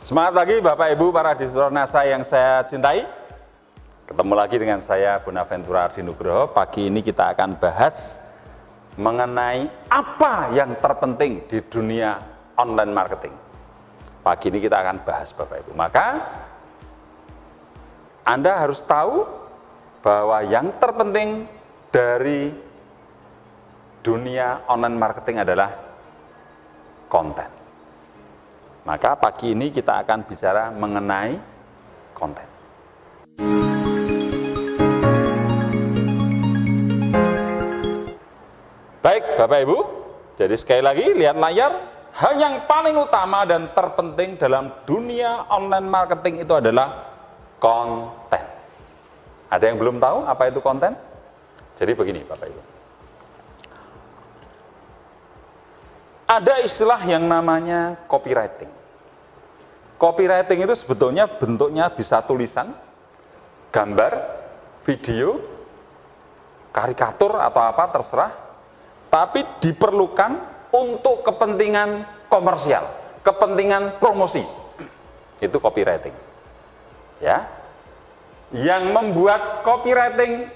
Semangat pagi Bapak Ibu para diskutor NASA yang saya cintai. Ketemu lagi dengan saya Bonaventura Ardi Nugroho. Pagi ini kita akan bahas mengenai apa yang terpenting di dunia online marketing. Pagi ini kita akan bahas Bapak Ibu. Maka Anda harus tahu bahwa yang terpenting dari dunia online marketing adalah konten. Maka pagi ini kita akan bicara mengenai konten. Baik Bapak Ibu, jadi sekali lagi lihat layar, hal yang paling utama dan terpenting dalam dunia online marketing itu adalah konten. Ada yang belum tahu apa itu konten? Jadi begini Bapak Ibu. Ada istilah yang namanya copywriting. Copywriting itu sebetulnya bentuknya bisa tulisan, gambar, video, karikatur atau apa terserah, tapi diperlukan untuk kepentingan komersial, kepentingan promosi. Itu copywriting. Ya. Yang membuat copywriting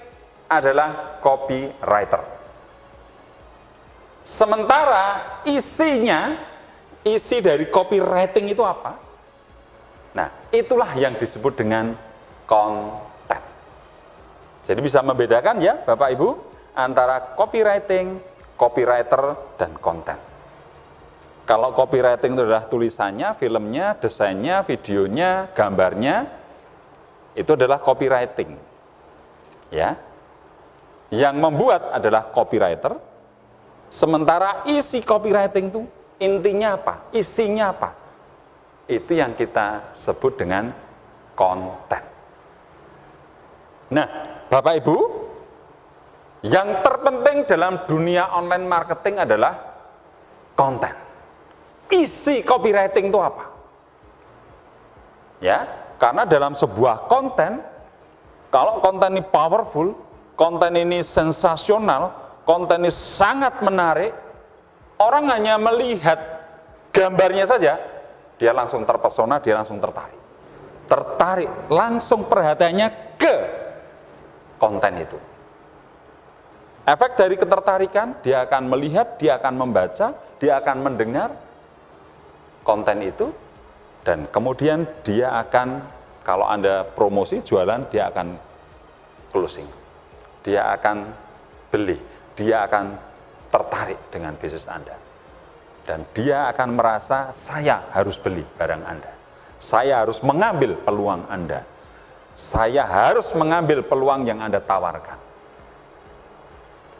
adalah copywriter. Sementara isi dari copywriting itu apa? Nah, itulah yang disebut dengan konten. Jadi bisa membedakan ya Bapak Ibu antara copywriting, copywriter, dan konten. Kalau copywriting itu adalah tulisannya, filmnya, desainnya, videonya, gambarnya, itu adalah copywriting. Ya. Yang membuat adalah copywriter. Sementara isi copywriting itu intinya apa? Isinya apa? Itu yang kita sebut dengan konten. Nah, Bapak Ibu, yang terpenting dalam dunia online marketing adalah konten. Isi copywriting itu apa? Ya, karena dalam sebuah konten, kalau konten ini powerful, konten ini sensasional, konten ini sangat menarik, orang hanya melihat gambarnya saja, dia langsung terpesona, dia langsung tertarik. Tertarik, langsung perhatiannya ke konten itu. Efek dari ketertarikan, dia akan melihat, dia akan membaca, dia akan mendengar konten itu, dan kemudian dia akan, kalau Anda promosi, jualan, dia akan closing. Dia akan beli. Dia akan tertarik dengan bisnis Anda. Dan dia akan merasa, saya harus beli barang Anda. Saya harus mengambil peluang Anda. Saya harus mengambil peluang yang Anda tawarkan.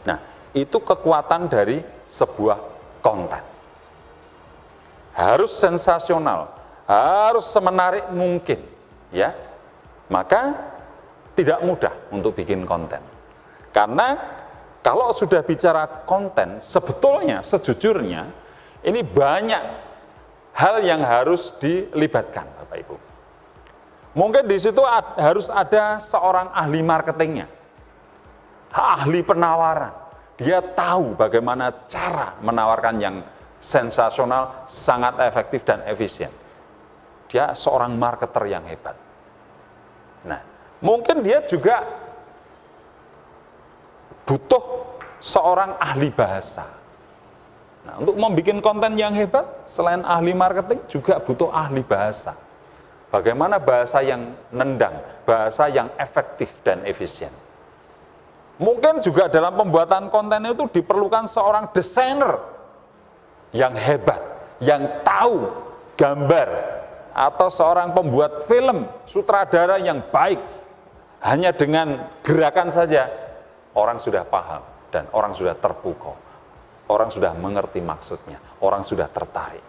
Nah, itu kekuatan dari sebuah konten. Harus sensasional, harus semenarik mungkin. Ya, maka tidak mudah untuk bikin konten. Karena kalau sudah bicara konten, sebetulnya, sejujurnya, ini banyak hal yang harus dilibatkan, Bapak Ibu. Mungkin di situ harus ada seorang ahli marketingnya, ahli penawaran. Dia tahu bagaimana cara menawarkan yang sensasional, sangat efektif dan efisien. Dia seorang marketer yang hebat. Nah, mungkin dia juga butuh seorang ahli bahasa. Nah, untuk membuat konten yang hebat, selain ahli marketing, juga butuh ahli bahasa. Bagaimana bahasa yang nendang, bahasa yang efektif dan efisien. Mungkin juga dalam pembuatan konten itu diperlukan seorang desainer yang hebat, yang tahu gambar, atau seorang pembuat film, sutradara yang baik. Hanya dengan gerakan saja, orang sudah paham dan orang sudah terpukau, orang sudah mengerti maksudnya, orang sudah tertarik.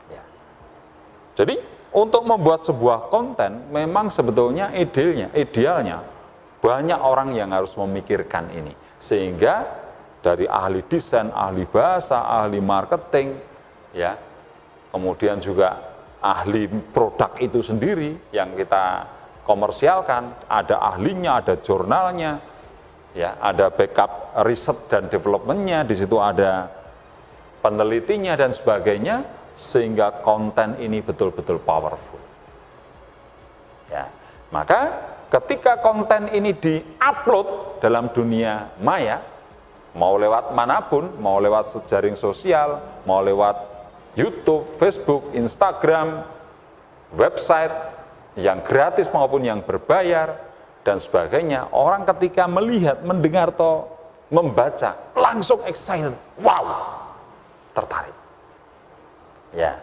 Ya. Jadi untuk membuat sebuah konten memang sebetulnya idealnya banyak orang yang harus memikirkan ini, sehingga dari ahli desain, ahli bahasa, ahli marketing, ya, kemudian juga ahli produk itu sendiri yang kita komersialkan, ada ahlinya, ada jurnalnya. Ya, ada backup riset dan developmentnya, di situ ada penelitinya dan sebagainya, sehingga konten ini betul-betul powerful. Ya, maka ketika konten ini di-upload dalam dunia maya, mau lewat manapun, mau lewat jejaring sosial, mau lewat YouTube, Facebook, Instagram, website yang gratis maupun yang berbayar, dan sebagainya, orang ketika melihat, mendengar, atau membaca, langsung excited, wow, tertarik. Ya,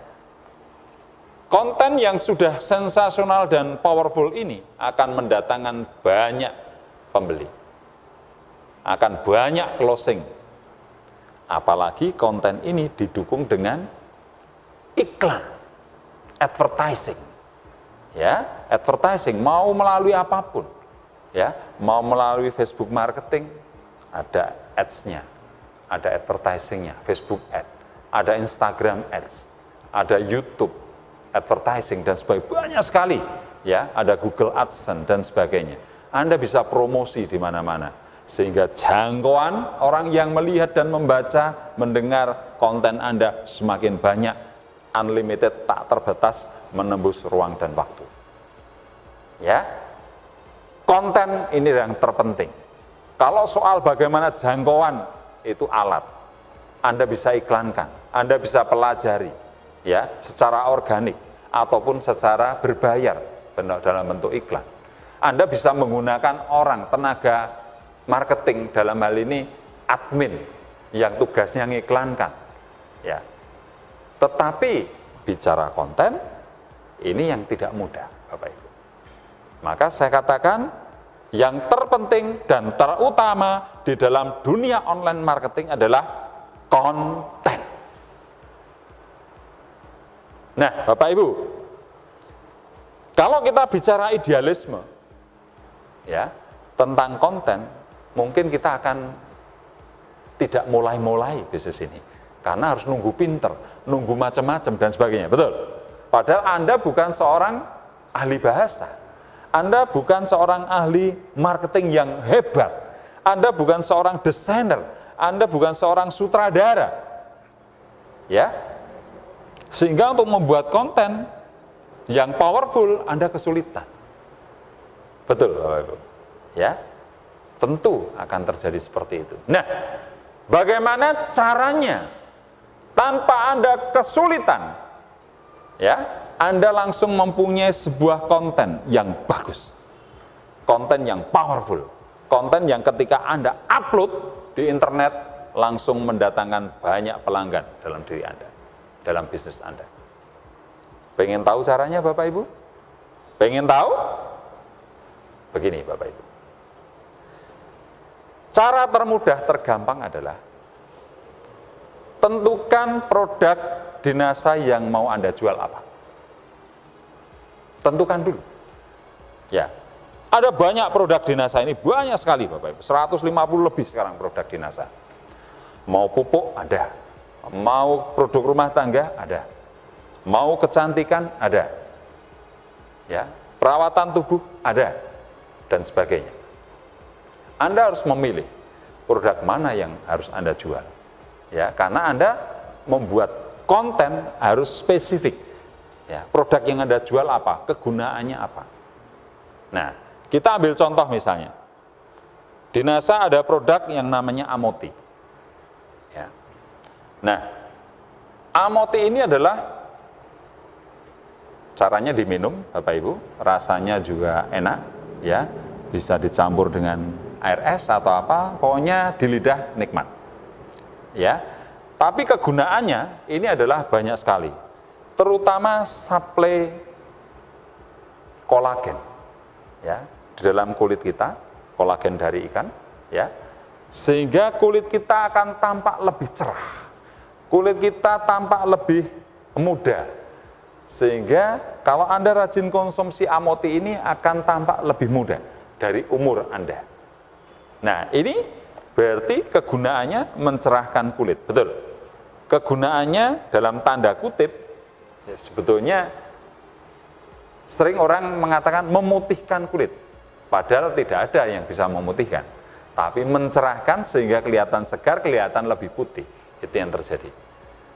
konten yang sudah sensasional dan powerful ini akan mendatangkan banyak pembeli, akan banyak closing. Apalagi konten ini didukung dengan iklan, advertising. Ya, advertising mau melalui apapun. Ya, mau melalui Facebook marketing, ada ads-nya, ada advertising-nya, Facebook ad, ada Instagram ads, ada YouTube advertising dan sebagainya, banyak sekali. Ya, ada Google AdSense dan sebagainya. Anda bisa promosi di mana-mana, sehingga jangkauan orang yang melihat dan membaca, mendengar konten Anda semakin banyak, unlimited, tak terbatas, menembus ruang dan waktu. Ya, konten ini yang terpenting. Kalau soal bagaimana jangkauan, itu alat. Anda bisa iklankan, Anda bisa pelajari, ya, secara organik ataupun secara berbayar dalam bentuk iklan. Anda bisa menggunakan orang, tenaga marketing, dalam hal ini admin yang tugasnya ngiklankan. Ya. Tetapi bicara konten ini yang tidak mudah, Bapak Ibu. Maka saya katakan yang terpenting dan terutama di dalam dunia online marketing adalah konten. Nah, Bapak Ibu, kalau kita bicara idealisme ya tentang konten, mungkin kita akan tidak mulai-mulai bisnis ini karena harus nunggu pinter, nunggu macam-macam dan sebagainya, betul? Padahal Anda bukan seorang ahli bahasa, Anda bukan seorang ahli marketing yang hebat, Anda bukan seorang desainer, Anda bukan seorang sutradara, ya. Sehingga untuk membuat konten yang powerful, Anda kesulitan. Betul, Bapak Ibu? Ya, tentu akan terjadi seperti itu. Nah, bagaimana caranya tanpa Anda kesulitan, ya, Anda langsung mempunyai sebuah konten yang bagus, konten yang powerful, konten yang ketika Anda upload di internet langsung mendatangkan banyak pelanggan dalam diri Anda, dalam bisnis Anda. Pengen tahu caranya, Bapak Ibu? Pengen tahu? Begini, Bapak Ibu. Cara termudah, tergampang adalah tentukan produk dinasa yang mau Anda jual apa. Tentukan dulu. Ya, ada banyak produk dinasa ini, banyak sekali Bapak Ibu, 150 lebih sekarang produk dinasa. Mau pupuk ada, mau produk rumah tangga ada, mau kecantikan ada, ya, perawatan tubuh ada, dan sebagainya. Anda harus memilih produk mana yang harus Anda jual, ya, karena Anda membuat konten harus spesifik. Ya, produk yang Anda jual apa, kegunaannya apa. Nah, kita ambil contoh misalnya, di NASA ada produk yang namanya Amoti. Ya. Nah, Amoti ini adalah caranya diminum, Bapak Ibu, rasanya juga enak, ya, bisa dicampur dengan air es atau apa, pokoknya di lidah nikmat. Ya, tapi kegunaannya ini adalah banyak sekali. Terutama suplai kolagen, ya, di dalam kulit kita, kolagen dari ikan, ya, sehingga kulit kita akan tampak lebih cerah, kulit kita tampak lebih muda, sehingga kalau Anda rajin konsumsi Amoti ini akan tampak lebih muda dari umur Anda. Nah, ini berarti kegunaannya mencerahkan kulit, betul? Kegunaannya dalam tanda kutip, ya, sebetulnya sering orang mengatakan memutihkan kulit, padahal tidak ada yang bisa memutihkan, tapi mencerahkan sehingga kelihatan segar, kelihatan lebih putih, itu yang terjadi.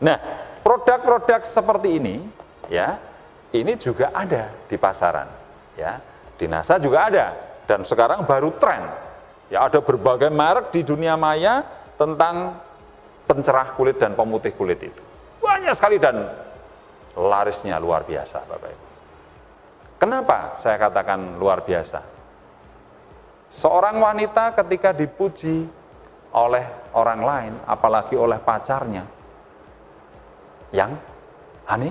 Nah, produk-produk seperti ini, ya, ini juga ada di pasaran, ya, di NASA juga ada, dan sekarang baru tren, ya, ada berbagai merek di dunia maya tentang pencerah kulit dan pemutih kulit itu, banyak sekali dan larisnya luar biasa, Bapak Ibu. Kenapa saya katakan luar biasa? Seorang wanita ketika dipuji oleh orang lain, apalagi oleh pacarnya, yang, Hani,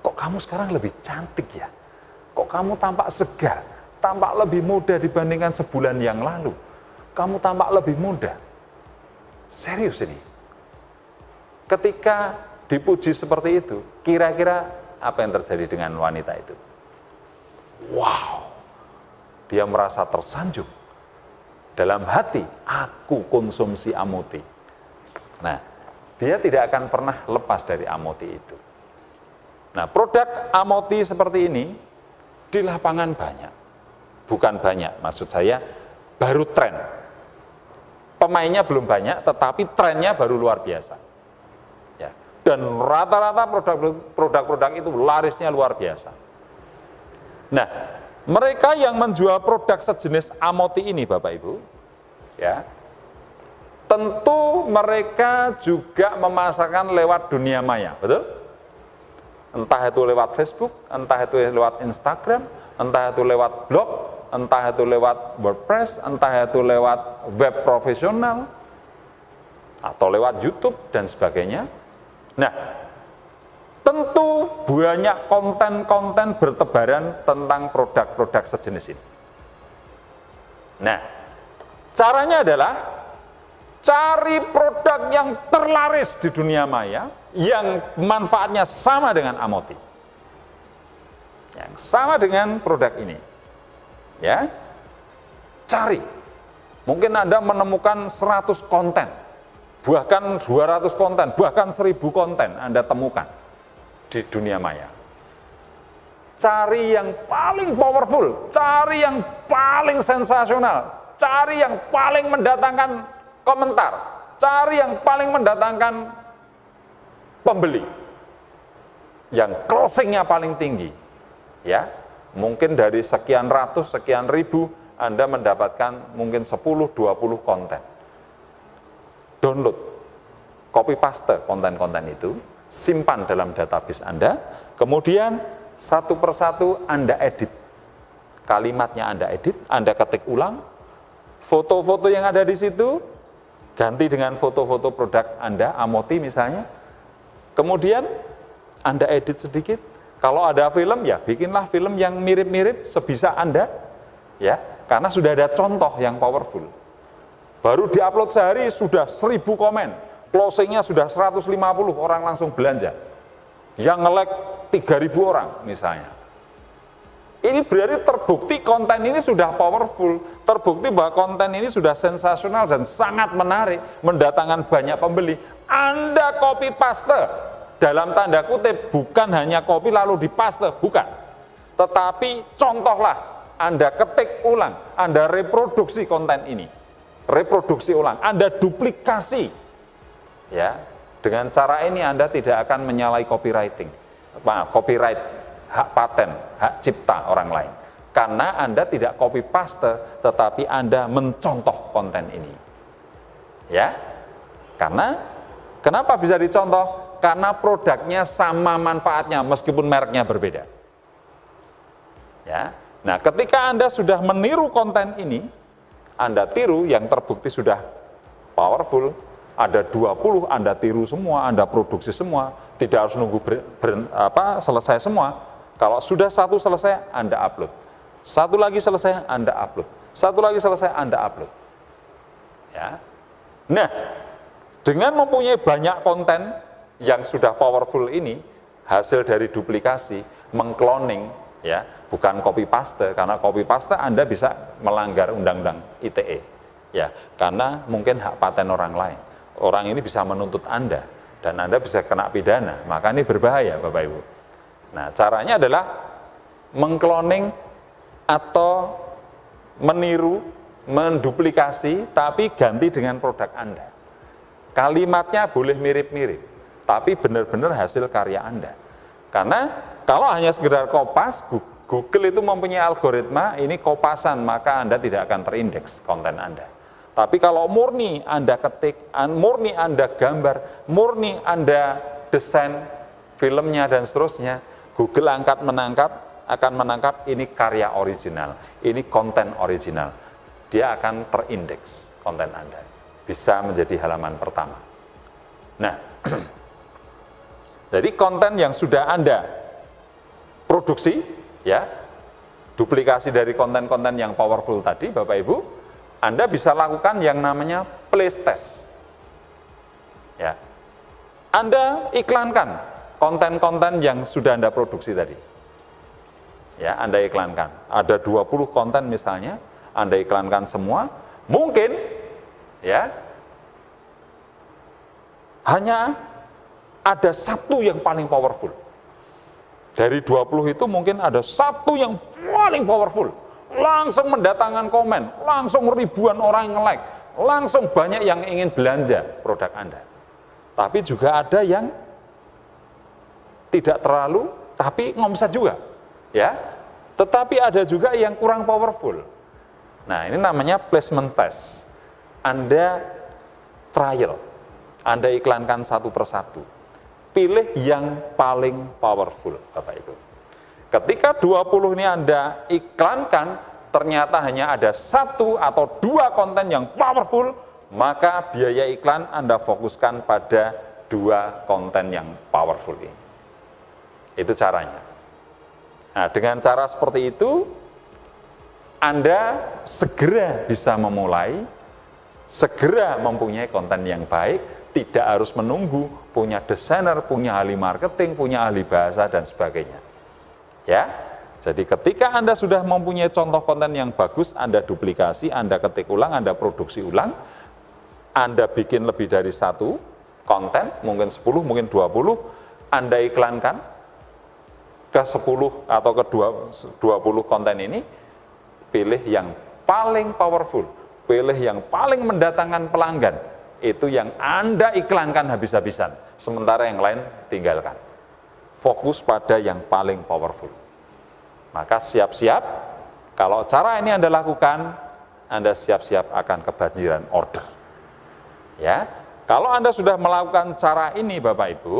kok kamu sekarang lebih cantik ya? Kok kamu tampak segar, tampak lebih muda dibandingkan sebulan yang lalu? Kamu tampak lebih muda. Serius ini. Ketika dipuji seperti itu, kira-kira apa yang terjadi dengan wanita itu? Wow, dia merasa tersanjung. Dalam hati, aku konsumsi Amoti. Nah, dia tidak akan pernah lepas dari Amoti itu. Nah, produk Amoti seperti ini di lapangan banyak. Bukan banyak, maksud saya baru tren. Pemainnya belum banyak, tetapi trennya baru luar biasa. Ya. Dan rata-rata produk-produk itu larisnya luar biasa. Nah, mereka yang menjual produk sejenis Amoti ini, Bapak Ibu, ya, tentu mereka juga memasarkan lewat dunia maya, betul? Entah itu lewat Facebook, entah itu lewat Instagram, entah itu lewat blog, entah itu lewat WordPress, entah itu lewat web profesional, atau lewat YouTube, dan sebagainya. Nah, tentu banyak konten-konten bertebaran tentang produk-produk sejenis ini. Nah, caranya adalah cari produk yang terlaris di dunia maya, yang manfaatnya sama dengan Amoti. Yang sama dengan produk ini. Ya, cari. Mungkin Anda menemukan 100 konten, bahkan 200 konten, bahkan 1000 konten Anda temukan di dunia maya. Cari yang paling powerful, cari yang paling sensasional, cari yang paling mendatangkan komentar, cari yang paling mendatangkan pembeli, yang closingnya paling tinggi. Ya, mungkin dari sekian ratus, sekian ribu, Anda mendapatkan mungkin 10-20 konten. Download, copy paste konten-konten itu, simpan dalam database Anda, kemudian satu persatu Anda edit. Kalimatnya Anda edit, Anda ketik ulang, foto-foto yang ada di situ, ganti dengan foto-foto produk Anda, Amoti misalnya, kemudian Anda edit sedikit. Kalau ada film, ya bikinlah film yang mirip-mirip sebisa Anda, ya, karena sudah ada contoh yang powerful. Baru diupload sehari sudah 1000 komen, closingnya sudah 150, orang langsung belanja. Yang nge-like 3000 orang misalnya. Ini berarti terbukti konten ini sudah powerful, terbukti bahwa konten ini sudah sensasional dan sangat menarik, mendatangkan banyak pembeli. Anda copy paste, dalam tanda kutip, bukan hanya copy lalu dipaste, bukan. Tetapi contohlah, Anda ketik ulang, Anda reproduksi konten ini. Reproduksi ulang, Anda duplikasi. Ya, dengan cara ini Anda tidak akan menyalahi copywriting, copyright, hak paten, hak cipta orang lain. Karena Anda tidak copy paste, tetapi Anda mencontoh konten ini. Ya, karena kenapa bisa dicontoh? Karena produknya sama manfaatnya, meskipun mereknya berbeda. Ya, nah ketika Anda sudah meniru konten ini, Anda tiru yang terbukti sudah powerful, ada 20, Anda tiru semua, Anda produksi semua, tidak harus nunggu selesai semua. Kalau sudah satu selesai, Anda upload. Satu lagi selesai, Anda upload. Satu lagi selesai, Anda upload. Ya. Nah, dengan mempunyai banyak konten yang sudah powerful ini, hasil dari duplikasi, mengcloning, ya, bukan copy paste, karena copy paste Anda bisa melanggar undang-undang ITE, ya, karena mungkin hak paten orang lain. Orang ini bisa menuntut Anda, dan Anda bisa kena pidana, maka ini berbahaya, Bapak Ibu. Nah, caranya adalah mengcloning atau meniru, menduplikasi, tapi ganti dengan produk Anda. Kalimatnya boleh mirip-mirip, tapi benar-benar hasil karya Anda. Karena kalau hanya sekedar kopas, Google itu mempunyai algoritma, ini kopasan, maka Anda tidak akan terindeks konten Anda. Tapi kalau murni Anda ketik, murni Anda gambar, murni Anda desain filmnya dan seterusnya, Google akan menangkap ini karya original, ini konten original. Dia akan terindeks konten Anda, bisa menjadi halaman pertama. Nah, jadi konten yang sudah Anda produksi, ya, duplikasi dari konten-konten yang powerful tadi, Bapak Ibu, Anda bisa lakukan yang namanya place test. Ya. Anda iklankan konten-konten yang sudah Anda produksi tadi. Ya, Anda iklankan. Ada 20 konten misalnya, Anda iklankan semua, mungkin ya hanya ada satu yang paling powerful. Dari 20 itu mungkin ada satu yang paling powerful. Langsung mendatangkan komen, langsung ribuan orang yang nge-like, langsung banyak yang ingin belanja produk Anda. Tapi juga ada yang tidak terlalu, tapi ngomset juga. Ya, tetapi ada juga yang kurang powerful. Nah, ini namanya placement test. Anda trial, Anda iklankan satu persatu. Pilih yang paling powerful, Bapak Ibu. Ketika 20 ini Anda iklankan, ternyata hanya ada satu atau dua konten yang powerful, maka biaya iklan Anda fokuskan pada dua konten yang powerful ini. Itu caranya. Nah, dengan cara seperti itu, Anda segera bisa memulai, segera mempunyai konten yang baik, tidak harus menunggu punya desainer, punya ahli marketing, punya ahli bahasa, dan sebagainya. Ya, jadi ketika Anda sudah mempunyai contoh konten yang bagus, Anda duplikasi, Anda ketik ulang, Anda produksi ulang, Anda bikin lebih dari satu konten, mungkin 10, mungkin 20, Anda iklankan ke 10 atau ke 20 konten ini, pilih yang paling powerful, pilih yang paling mendatangkan pelanggan, itu yang Anda iklankan habis-habisan, sementara yang lain tinggalkan. Fokus pada yang paling powerful. Maka siap-siap, kalau cara ini Anda lakukan, Anda siap-siap akan kebanjiran order. Ya, kalau Anda sudah melakukan cara ini, Bapak Ibu,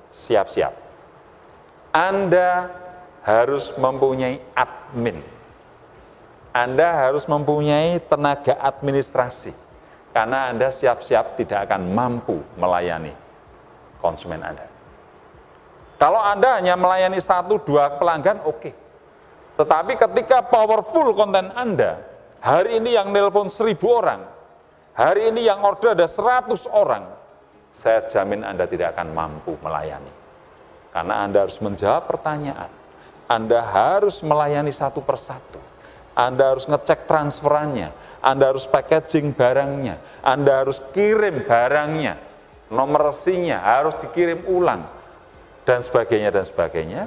siap-siap. Anda harus mempunyai admin. Anda harus mempunyai tenaga administrasi. Karena Anda siap-siap tidak akan mampu melayani konsumen Anda. Kalau Anda hanya melayani 1-2 pelanggan, oke. Tetapi ketika powerful konten Anda, hari ini yang nelpon 1000 orang, hari ini yang order ada 100 orang, saya jamin Anda tidak akan mampu melayani. Karena Anda harus menjawab pertanyaan, Anda harus melayani satu persatu, Anda harus ngecek transferannya, Anda harus packaging barangnya, Anda harus kirim barangnya, nomor resinya harus dikirim ulang, dan sebagainya, dan sebagainya.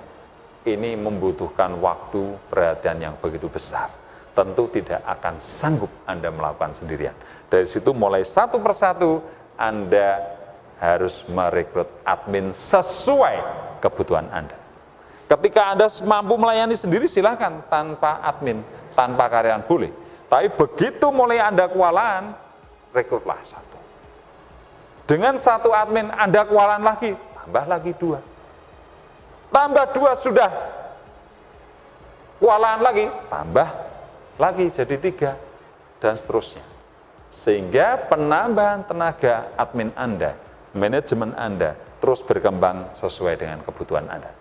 Ini membutuhkan waktu, perhatian yang begitu besar. Tentu tidak akan sanggup Anda melakukan sendirian. Dari situ mulai satu persatu, Anda harus merekrut admin sesuai kebutuhan Anda. Ketika Anda mampu melayani sendiri, silakan tanpa admin, tanpa karyawan boleh. Tapi begitu mulai Anda kewalahan, rekrutlah satu. Dengan satu admin Anda kewalahan lagi, tambah lagi 2. Tambah 2 sudah kewalahan lagi, tambah lagi jadi 3, dan seterusnya. Sehingga penambahan tenaga admin Anda, manajemen Anda, terus berkembang sesuai dengan kebutuhan Anda.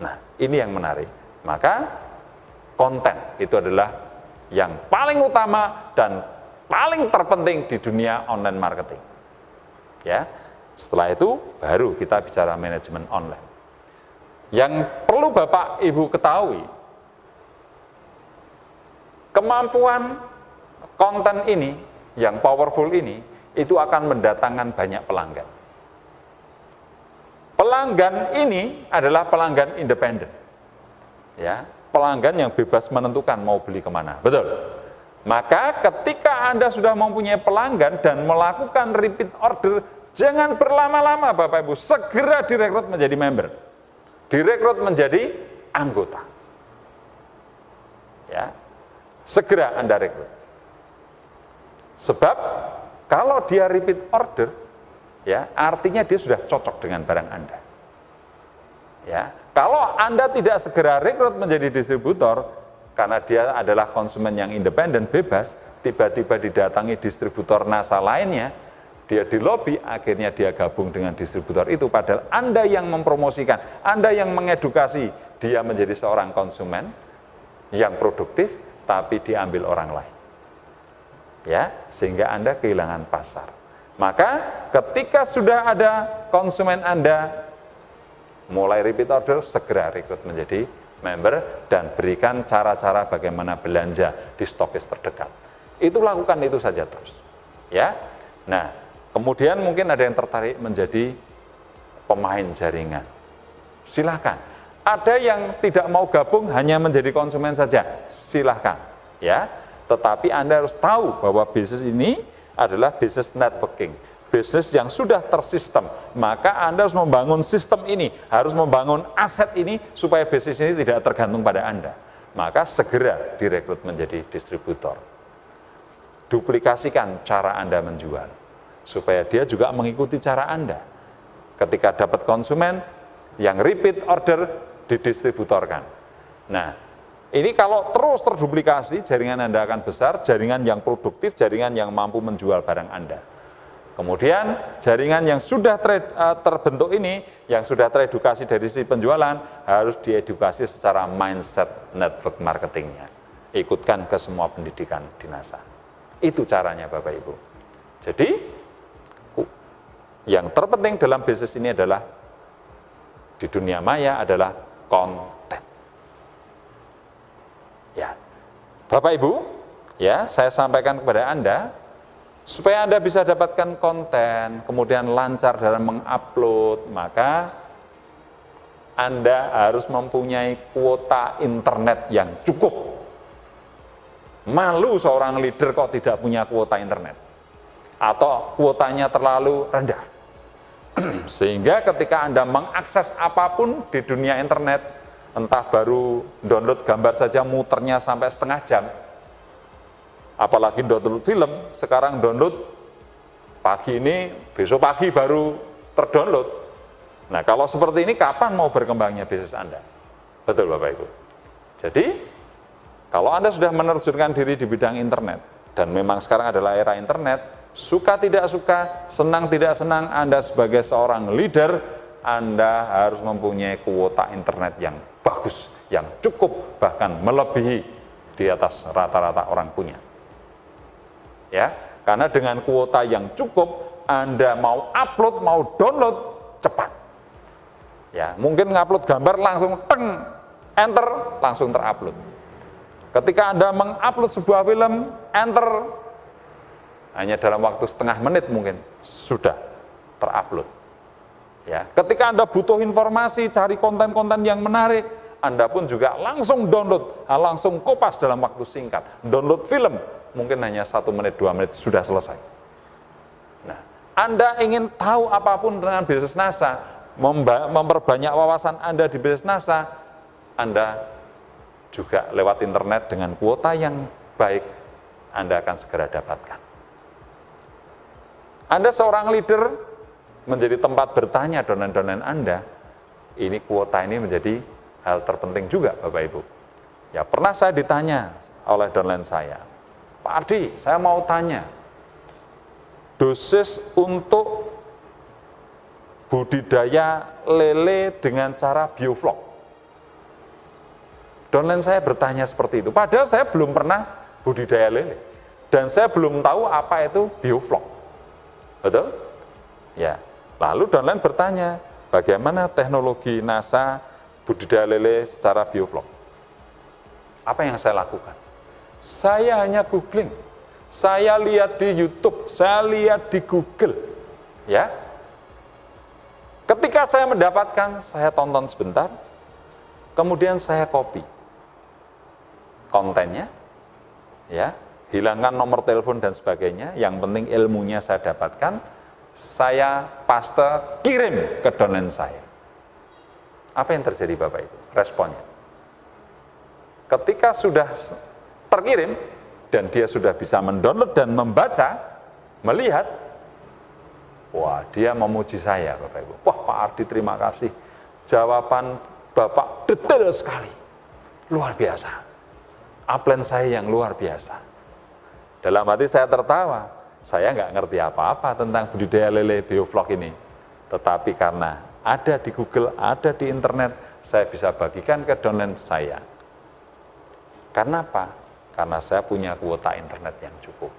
Nah, ini yang menarik. Maka konten itu adalah yang paling utama dan paling terpenting di dunia online marketing. Ya, setelah itu baru kita bicara manajemen online. Yang perlu Bapak Ibu ketahui, kemampuan konten ini yang powerful ini itu akan mendatangkan banyak pelanggan. Pelanggan ini adalah pelanggan independen, ya, pelanggan yang bebas menentukan mau beli kemana, betul. Maka ketika Anda sudah mempunyai pelanggan dan melakukan repeat order, Jangan berlama-lama Bapak Ibu, segera direkrut menjadi member. Direkrut menjadi anggota. Ya. Segera Anda rekrut. Sebab kalau dia repeat order, ya, artinya dia sudah cocok dengan barang Anda. Ya. Kalau Anda tidak segera rekrut menjadi distributor, karena dia adalah konsumen yang independen, bebas, tiba-tiba didatangi distributor NASA lainnya, dia di lobby, akhirnya dia gabung dengan distributor itu, padahal Anda yang mempromosikan, Anda yang mengedukasi dia menjadi seorang konsumen yang produktif, tapi diambil orang lain. Ya, sehingga Anda kehilangan pasar. Maka ketika sudah ada konsumen Anda mulai repeat order, segera rekrut menjadi member dan berikan cara-cara bagaimana belanja di stokis terdekat. Itu lakukan itu saja terus. Ya. Nah, kemudian mungkin ada yang tertarik menjadi pemain jaringan. Silakan. Ada yang tidak mau gabung hanya menjadi konsumen saja. Silakan. Ya. Tetapi Anda harus tahu bahwa bisnis ini adalah bisnis networking. Bisnis yang sudah tersistem. Maka Anda harus membangun sistem ini, harus membangun aset ini supaya bisnis ini tidak tergantung pada Anda. Maka segera direkrut menjadi distributor. Duplikasikan cara Anda menjual, supaya dia juga mengikuti cara Anda. Ketika dapat konsumen yang repeat order, didistributorkan. Nah, ini kalau terus terduplikasi, jaringan Anda akan besar, jaringan yang produktif, jaringan yang mampu menjual barang Anda. Kemudian jaringan yang sudah terbentuk ini, yang sudah teredukasi dari sisi penjualan, harus diedukasi secara mindset network marketingnya. Ikutkan ke semua pendidikan di NASA. Itu caranya Bapak Ibu. Jadi, yang terpenting dalam bisnis ini adalah, di dunia maya adalah konten. Ya, Bapak Ibu, ya saya sampaikan kepada Anda, supaya Anda bisa dapatkan konten, kemudian lancar dalam mengupload, maka Anda harus mempunyai kuota internet yang cukup. Malu seorang leader kok tidak punya kuota internet. Atau kuotanya terlalu rendah. Sehingga ketika Anda mengakses apapun di dunia internet, entah baru download gambar saja muternya sampai setengah jam, apalagi download film, sekarang download pagi ini, besok pagi baru terdownload. Nah, kalau seperti ini kapan mau berkembangnya bisnis Anda? Betul Bapak Ibu. Jadi, kalau Anda sudah menerjunkan diri di bidang internet, dan memang sekarang adalah era internet, suka tidak suka, senang tidak senang, Anda sebagai seorang leader, Anda harus mempunyai kuota internet yang bagus, yang cukup, bahkan melebihi di atas rata-rata orang punya. Ya, karena dengan kuota yang cukup, Anda mau upload, mau download, cepat. Ya, mungkin ngupload gambar langsung teng, enter, langsung terupload. Ketika Anda mengupload sebuah film, enter, hanya dalam waktu setengah menit mungkin sudah terupload. Ya, ketika Anda butuh informasi, cari konten-konten yang menarik, Anda pun juga langsung download, langsung kopas dalam waktu singkat. Download film, mungkin hanya 1 menit, 2 menit sudah selesai. Nah, Anda ingin tahu apapun dengan bisnis NASA, memperbanyak wawasan Anda di bisnis NASA, Anda juga lewat internet dengan kuota yang baik, Anda akan segera dapatkan. Anda seorang leader, menjadi tempat bertanya donen-donen Anda, ini kuota ini menjadi hal terpenting juga Bapak Ibu. Ya, pernah saya ditanya oleh donen saya, Pak Ardi, saya mau tanya, dosis untuk budidaya lele dengan cara bioflok. Downline saya bertanya seperti itu, padahal saya belum pernah budidaya lele, dan saya belum tahu apa itu bioflok. Betul? Ya. Lalu downline bertanya, bagaimana teknologi NASA budidaya lele secara bioflok? Apa yang saya lakukan? Saya hanya googling, saya lihat di YouTube, saya lihat di Google. Ya. Ketika saya mendapatkan, saya tonton sebentar, kemudian saya copy kontennya, ya, hilangkan nomor telepon dan sebagainya, yang penting ilmunya saya dapatkan, saya paste, kirim ke downline saya. Apa yang terjadi Bapak Ibu? Responnya. Ketika sudah terkirim, dan dia sudah bisa mendownload dan membaca, melihat, wah dia memuji saya Bapak Ibu. Wah Pak Ardi terima kasih, jawaban Bapak detail sekali, luar biasa. Upline saya yang luar biasa. Dalam hati saya tertawa, saya nggak ngerti apa-apa tentang budidaya lele bioflok ini. Tetapi karena ada di Google, ada di internet, saya bisa bagikan ke downline saya. Karena apa? Karena saya punya kuota internet yang cukup.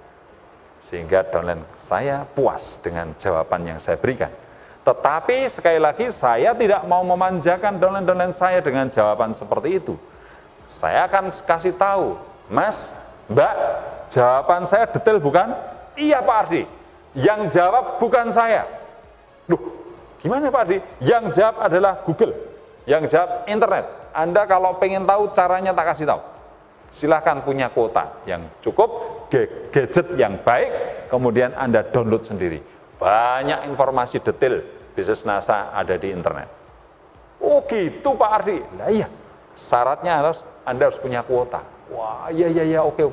Sehingga downline saya puas dengan jawaban yang saya berikan. Tetapi sekali lagi saya tidak mau memanjakan downline-downline saya dengan jawaban seperti itu. Saya akan kasih tahu, Mas, Mbak, jawaban saya detail bukan? Iya Pak Ardi, yang jawab bukan saya. Loh, gimana Pak Ardi? Yang jawab adalah Google, yang jawab internet. Anda kalau pengen tahu caranya tak kasih tahu. Silahkan punya kuota yang cukup, gadget yang baik, kemudian Anda download sendiri. Banyak informasi detail bisnis NASA ada di internet. Oh gitu Pak Ardi? Nah iya, syaratnya Anda harus punya kuota. Wah iya, oke.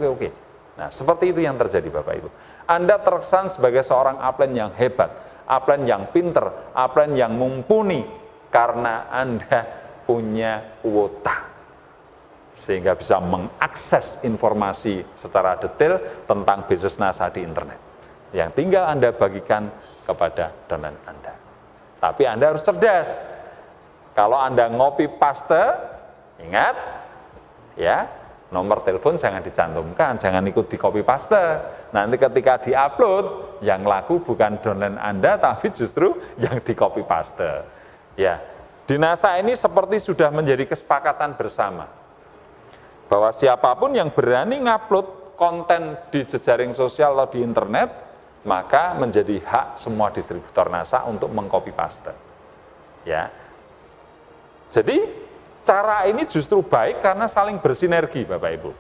Nah seperti itu yang terjadi Bapak Ibu. Anda terkesan sebagai seorang upline yang hebat, upline yang pinter, upline yang mumpuni, karena Anda punya kuota. Sehingga bisa mengakses informasi secara detail tentang bisnis NASA di internet. Yang tinggal Anda bagikan kepada downline Anda. Tapi Anda harus cerdas. Kalau Anda ngopi paste, ingat, ya, nomor telepon jangan dicantumkan, jangan ikut di copy paste. Nanti ketika diupload, yang laku bukan downline Anda, tapi justru yang di copy paste. Ya, di NASA ini seperti sudah menjadi kesepakatan bersama, bahwa siapapun yang berani ngupload konten di jejaring sosial atau di internet, maka menjadi hak semua distributor NASA untuk mengcopy paste. Ya. Jadi cara ini justru baik karena saling bersinergi Bapak Ibu.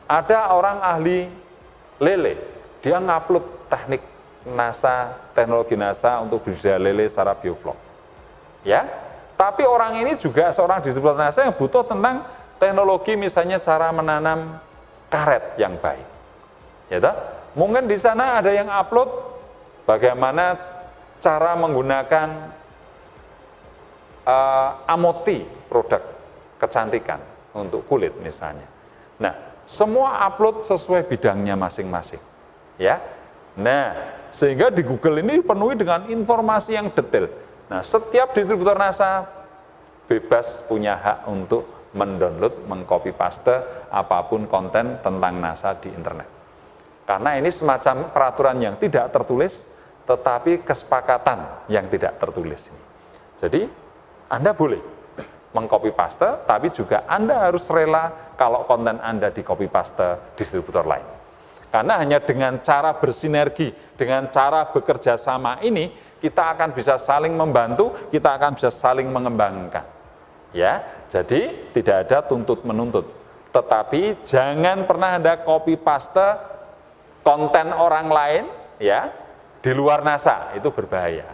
Ada orang ahli lele, dia ngupload teknik NASA, teknologi NASA untuk budidaya lele secara bioflok. Ya. Tapi orang ini juga seorang distributor NASA yang butuh tentang teknologi, misalnya cara menanam karet yang baik. Ya toh? Mungkin di sana ada yang upload bagaimana cara menggunakan amoti, produk kecantikan untuk kulit misalnya. Nah, semua upload sesuai bidangnya masing-masing. Ya. Nah, sehingga di Google ini dipenuhi dengan informasi yang detail. Nah, setiap distributor NASA bebas punya hak untuk mendownload, mengcopy paste apapun konten tentang NASA di internet. Karena ini semacam peraturan yang tidak tertulis, tetapi kesepakatan yang tidak tertulis. Jadi, Anda boleh mengcopy paste, tapi juga Anda harus rela kalau konten Anda di copy paste distributor lain. Karena hanya dengan cara bersinergi, dengan cara bekerja sama ini, kita akan bisa saling membantu, kita akan bisa saling mengembangkan. Ya, jadi tidak ada tuntut-menuntut. Tetapi jangan pernah ada copy paste konten orang lain ya di luar NASA, itu berbahaya.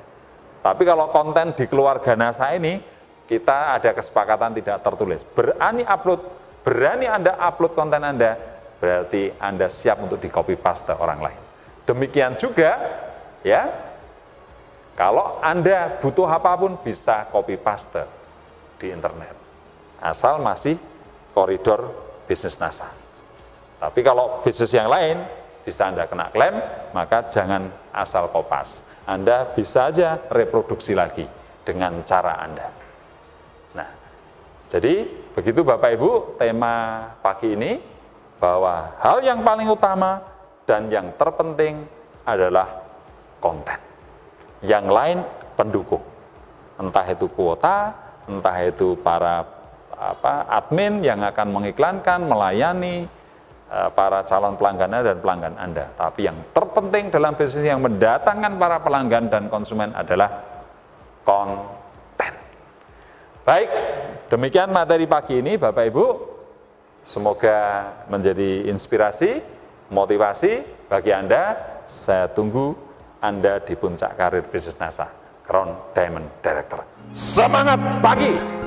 Tapi kalau konten di keluarga NASA ini, kita ada kesepakatan tidak tertulis. Berani Anda upload konten Anda, berarti Anda siap untuk di copy paste orang lain. Demikian juga ya, kalau Anda butuh apapun bisa copy paste di internet, asal masih koridor bisnis NASA. Tapi kalau bisnis yang lain, bisa Anda kena klaim, maka jangan asal kopas. Anda bisa aja reproduksi lagi dengan cara Anda. Nah, jadi begitu Bapak Ibu tema pagi ini, bahwa hal yang paling utama dan yang terpenting adalah konten. Yang lain pendukung, entah itu kuota, entah itu para admin yang akan mengiklankan, melayani para calon pelanggan dan pelanggan Anda. Tapi yang terpenting dalam bisnis yang mendatangkan para pelanggan dan konsumen adalah konten. Baik, demikian materi pagi ini Bapak Ibu. Semoga menjadi inspirasi, motivasi bagi Anda. Saya tunggu Anda di puncak karir bisnis NASA, Crown Diamond Director. Semangat pagi!